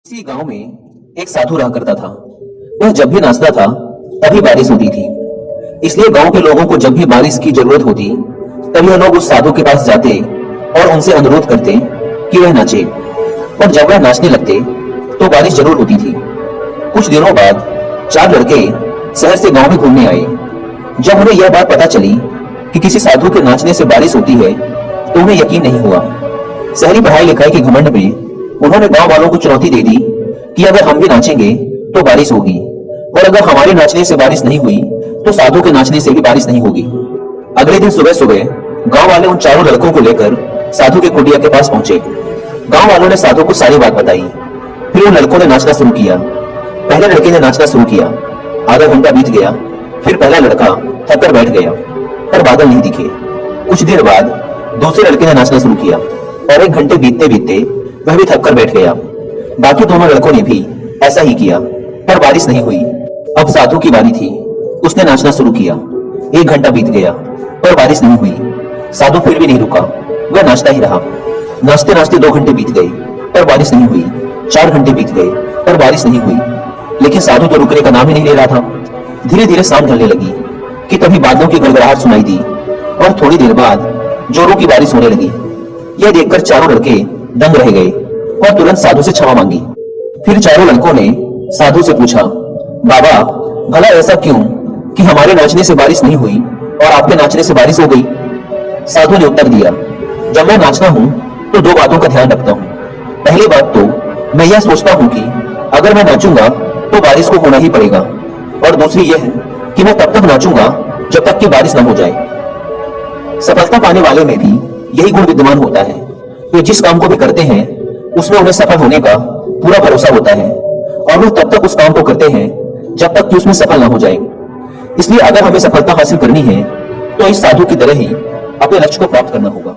किसी गांव में एक साधु रहा करता था। वह जब भी नाचता था तभी बारिश होती थी। इसलिए गांव के लोगों को जब भी बारिश की जरूरत होती तभी वह लोग उस साधु के पास जाते और उनसे अनुरोध करते कि वह नाचे। और जब वह नाचने लगते तो बारिश जरूर होती थी। कुछ दिनों बाद 4 लड़के शहर से गांव में घूमने आए। जब उन्हें यह बात पता चली कि किसी साधु के नाचने से बारिश होती है तो उन्हें यकीन नहीं हुआ। शहरी पढ़ाई लिखाई के घमंड में उन्होंने गांव वालों को चुनौती दे दी कि अगर हम भी नाचेंगे तो बारिश होगी, और अगर हमारे नाचने से बारिश नहीं हुई तो साधु के नाचने से भी बारिश नहीं होगी। अगले दिन सुबह सुबह गांव वाले उन चारों लड़कों को लेकर साधु के कुटिया के पास पहुंचे। गांव वालों ने साधु को सारी बात बताई। फिर उन लड़कों ने नाचना शुरू किया। पहले लड़के ने नाचना शुरू किया। आधा घंटा बीत गया। फिर पहला लड़का थक कर बैठ गया, पर बादल नहीं दिखे। कुछ देर बाद दूसरे लड़के ने नाचना शुरू किया और 1 घंटे बीतते बीतते वह भी थक कर बैठ गया। बाकी दोनों लड़कों ने भी ऐसा ही किया, पर बारिश नहीं हुई। अब साधु की बारी थी। उसने नाचना शुरू किया। 1 घंटा बीत गया, पर बारिश नहीं हुई। साधु फिर भी नहीं रुका, वह नाचता ही रहा। नाचते नाचते 2 घंटे बीत गए, पर बारिश नहीं हुई। 4 घंटे बीत गए, पर बारिश नहीं हुई। लेकिन साधु तो रुकने का नाम ही नहीं ले रहा था। धीरे धीरे शाम ढलने लगी कि तभी बादलों की गड़गड़ाहट सुनाई दी और थोड़ी देर बाद जोरों की बारिश होने लगी। यह देखकर चारों लड़के दंग रह गए और तुरंत साधु से क्षमा मांगी। फिर चारों लड़कों ने साधु से पूछा, बाबा, भला ऐसा क्यों कि हमारे नाचने से बारिश नहीं हुई और आपके नाचने से बारिश हो गई? साधु ने उत्तर दिया, जब मैं नाचता हूँ तो 2 बातों का ध्यान रखता हूँ। पहली बात तो मैं यह सोचता हूँ कि अगर मैं नाचूंगा तो बारिश को होना ही पड़ेगा, और दूसरी यह है कि मैं तब तक नाचूंगा जब तक कि बारिश न हो जाए। सफलता पाने वाले में भी यही गुण विद्यमान होता है। वे जिस काम को भी करते हैं उसमें उन्हें सफल होने का पूरा भरोसा होता है, और वो तब तक उस काम को करते हैं जब तक कि उसमें सफल ना हो जाए। इसलिए अगर हमें सफलता हासिल करनी है तो इस साधु की तरह ही अपने लक्ष्य को प्राप्त करना होगा।